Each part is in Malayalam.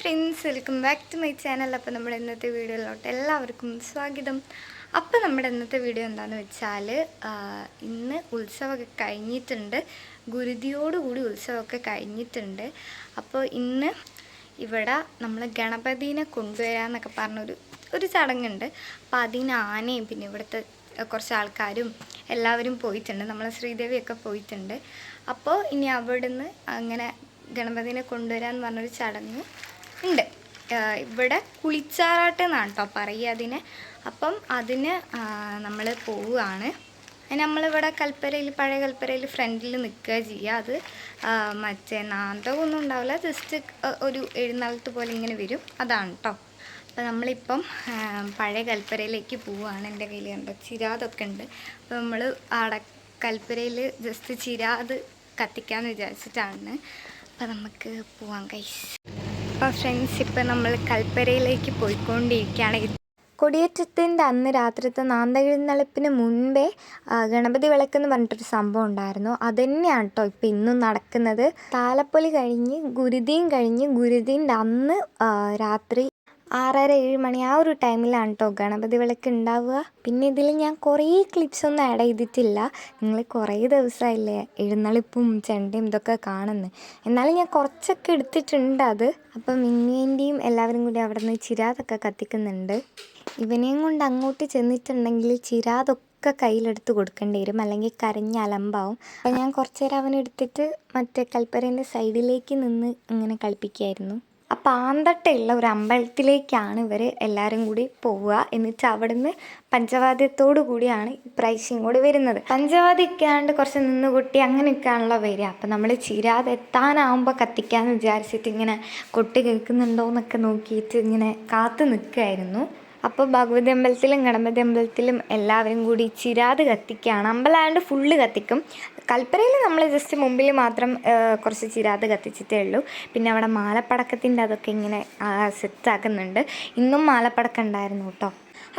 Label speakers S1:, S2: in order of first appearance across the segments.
S1: Friends, welcome back to my channel. അപ്പോൾ നമ്മുടെ ഇന്നത്തെ വീഡിയോയിലോട്ട് എല്ലാവർക്കും സ്വാഗതം. അപ്പോൾ നമ്മുടെ ഇന്നത്തെ വീഡിയോ എന്താണെന്ന് വെച്ചാൽ, ഇന്ന് ഉത്സവമൊക്കെ കഴിഞ്ഞിട്ടുണ്ട്, ഗുരുതിയോടുകൂടി ഉത്സവമൊക്കെ കഴിഞ്ഞിട്ടുണ്ട്. അപ്പോൾ ഇന്ന് ഇവിടെ നമ്മൾ ഗണപതിനെ കൊണ്ടുവരാമെന്നൊക്കെ പറഞ്ഞൊരു ചടങ്ങുണ്ട്. അപ്പോൾ അതിന് ആനയും പിന്നെ ഇവിടുത്തെ കുറച്ച് ആൾക്കാരും എല്ലാവരും പോയിട്ടുണ്ട്, നമ്മളെ ശ്രീദേവിയൊക്കെ പോയിട്ടുണ്ട്. അപ്പോൾ ഇനി അവിടുന്ന് അങ്ങനെ ഗണപതിനെ കൊണ്ടുവരാമെന്ന് പറഞ്ഞൊരു ചടങ്ങ് ഉണ്ട്. ഇവിടെ കുളിച്ചാറാട്ട് എന്നാണ് കേട്ടോ പറയുക അതിന്. അപ്പം അതിന് നമ്മൾ പോവുകയാണ്. നമ്മളിവിടെ കൽപ്പരയിൽ, പഴയ കൽപ്പരയിൽ ഫ്രണ്ടിൽ നിൽക്കുക ചെയ്യുക. അത് മറ്റേ നാന്തകമൊന്നും ഉണ്ടാവില്ല, ജസ്റ്റ് ഒരു എഴുന്നള്ളത്ത് പോലെ ഇങ്ങനെ വരും, അതാണ് കേട്ടോ. അപ്പോൾ നമ്മളിപ്പം പഴയ കൽപ്പരയിലേക്ക് പോവുകയാണ്. എൻ്റെ കയ്യിൽ കണ്ടോ ചിരാതൊക്കെ ഉണ്ട്. അപ്പോൾ നമ്മൾ അവിടെ കൽപ്പരയിൽ ജസ്റ്റ് ചിരാത് കത്തിക്കാമെന്ന് വിചാരിച്ചിട്ടാണ്. അപ്പോൾ നമുക്ക് പോവാം ഗൈസ്. അപ്പോൾ ഫ്രണ്ട്സ്, ഇപ്പം നമ്മൾ കൽപ്പരയിലേക്ക് പോയിക്കൊണ്ടിരിക്കുകയാണ്. കൊടിയേറ്റത്തിൻ്റെ അന്ന് രാത്രിത്തെ നാന്തെഴുന്നള്ളിപ്പിന് മുൻപേ ഗണപതി വിളക്കെന്ന് പറഞ്ഞിട്ടൊരു സംഭവം ഉണ്ടായിരുന്നു. അത് തന്നെയാണ് കേട്ടോ ഇപ്പം ഇന്നും നടക്കുന്നത്. താലപ്പൊലി കഴിഞ്ഞ് ഗുരുതിയും കഴിഞ്ഞ് ഗുരുതിൻ്റെ അന്ന് രാത്രി 6:30-7 മണി ആ ഒരു ടൈമിലാണ് കേട്ടോ ഗണപതി വിളക്ക് ഉണ്ടാവുക. പിന്നെ ഇതിൽ ഞാൻ കുറേ ക്ലിപ്സൊന്നും ആഡ് ചെയ്തിട്ടില്ല. നിങ്ങൾ കുറേ ദിവസമായില്ലേ എഴുന്നള്ളിപ്പും ചെണ്ടയും ഇതൊക്കെ കാണുന്നത്, എന്നാലും ഞാൻ കുറച്ചൊക്കെ എടുത്തിട്ടുണ്ട് അത്. അപ്പം മിന്നിൻ്റെയും എല്ലാവരും കൂടി അവിടെ നിന്ന് ചിരാതൊക്കെ കത്തിക്കുന്നുണ്ട്. ഇവനെയും കൊണ്ട് അങ്ങോട്ട് ചെന്നിട്ടുണ്ടെങ്കിൽ ചിരാതൊക്കെ കയ്യിലെടുത്ത് കൊടുക്കേണ്ടി വരും, അല്ലെങ്കിൽ കരഞ്ഞ് അലമ്പാവും. അപ്പം ഞാൻ കുറച്ച് നേരം അവനെടുത്തിട്ട് മറ്റേ കൽപ്പരേൻ്റെ സൈഡിലേക്ക് നിന്ന് ഇങ്ങനെ കളിപ്പിക്കുകയായിരുന്നു. അപ്പോൾ ആന്തട്ടയുള്ള ഒരു അമ്പലത്തിലേക്കാണ് ഇവർ എല്ലാവരും കൂടി പോവുക. എന്നിട്ട് അവിടെ നിന്ന് പഞ്ചവാദ്യത്തോടു കൂടിയാണ് ഇപ്രാവശ്യം കൂടി വരുന്നത്. പഞ്ചവാദ്യമൊക്കെയാണ്ട് കുറച്ച് നിന്ന് കൊട്ടി അങ്ങനെയൊക്കെയാണല്ലോ വരിക. അപ്പോൾ നമ്മൾ ചിരാതെ എത്താനാവുമ്പോൾ കത്തിക്കാമെന്ന് വിചാരിച്ചിട്ട് ഇങ്ങനെ കൊട്ടി കേൾക്കുന്നുണ്ടോ എന്നൊക്കെ നോക്കിയിട്ട് ഇങ്ങനെ കാത്തു നിൽക്കുകയായിരുന്നു. അപ്പോൾ ഭഗവതി അമ്പലത്തിലും ഗണപതി അമ്പലത്തിലും എല്ലാവരും കൂടി ചിരാത് കത്തിക്കുകയാണ്. അമ്പലമായതുകൊണ്ട് ഫുള്ള് കത്തിക്കും. കൽപ്പരയിൽ നമ്മൾ ജസ്റ്റ് മുമ്പിൽ മാത്രം കുറച്ച് ചിരാത് കത്തിച്ചിട്ടേ ഉള്ളൂ. പിന്നെ അവിടെ മാലപ്പടക്കത്തിൻ്റെ അതൊക്കെ ഇങ്ങനെ സെറ്റാക്കുന്നുണ്ട്. ഇന്നും മാലപ്പടക്കം ഉണ്ടായിരുന്നു കേട്ടോ.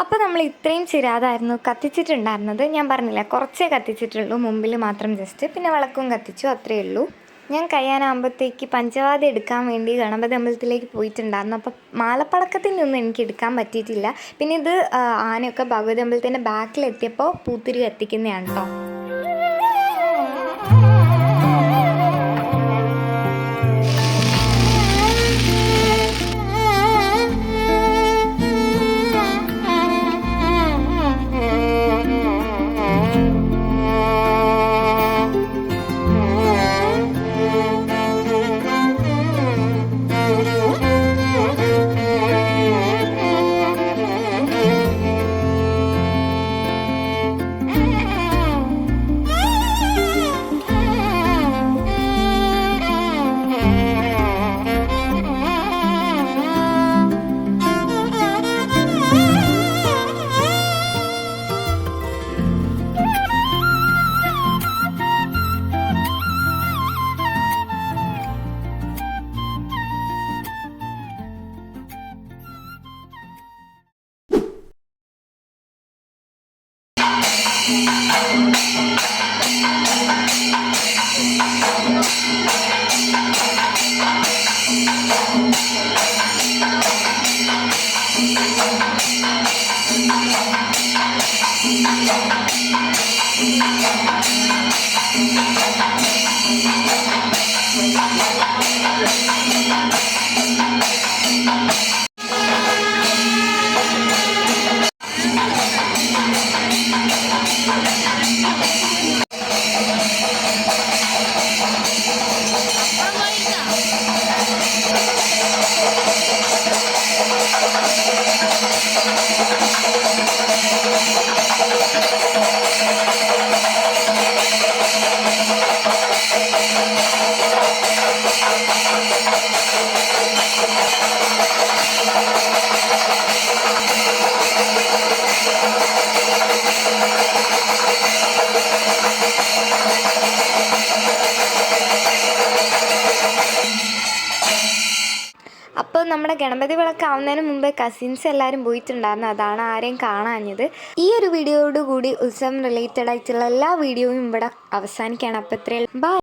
S1: അപ്പോൾ നമ്മൾ ഇത്രയും ചിരാതായിരുന്നു കത്തിച്ചിട്ടുണ്ടായിരുന്നത്. ഞാൻ പറഞ്ഞില്ല, കുറച്ചേ കത്തിച്ചിട്ടുള്ളൂ, മുമ്പിൽ മാത്രം ജസ്റ്റ്. പിന്നെ വിളക്കും കത്തിച്ചു, അത്രയേ ഉള്ളൂ. ഞാൻ കഴിയാനാകുമ്പോഴത്തേക്ക് പഞ്ചവാദ്യം എടുക്കാൻ വേണ്ടി ഗണപതി അമ്പലത്തിലേക്ക് പോയിട്ടുണ്ടായിരുന്നു. അപ്പോൾ മാലപ്പടക്കത്തിൻ്റെ ഒന്നും എനിക്ക് എടുക്കാൻ പറ്റിയിട്ടില്ല. പിന്നെ ഇത് ആനയൊക്കെ ഭഗവതി അമ്പലത്തിൻ്റെ ബാക്കിലെത്തിയപ്പോൾ പൂത്തിരി കത്തിക്കുന്നതാണ് കേട്ടോ. അപ്പോൾ നമ്മുടെ ഗണപതി വിളക്കാവുന്നതിന് മുമ്പേ കസിൻസ് എല്ലാവരും പോയിട്ടുണ്ടായിരുന്നു, അതാണ് ആരെയും കാണാഞ്ഞത്. ഈ ഒരു വീഡിയോയോട് കൂടി ഉത്സവം റിലേറ്റഡ് ആയിട്ടുള്ള എല്ലാ വീഡിയോയും ഇവിടെ അവസാനിക്കുകയാണ്. അപ്പോൾ ഇത്രയും ബൈ.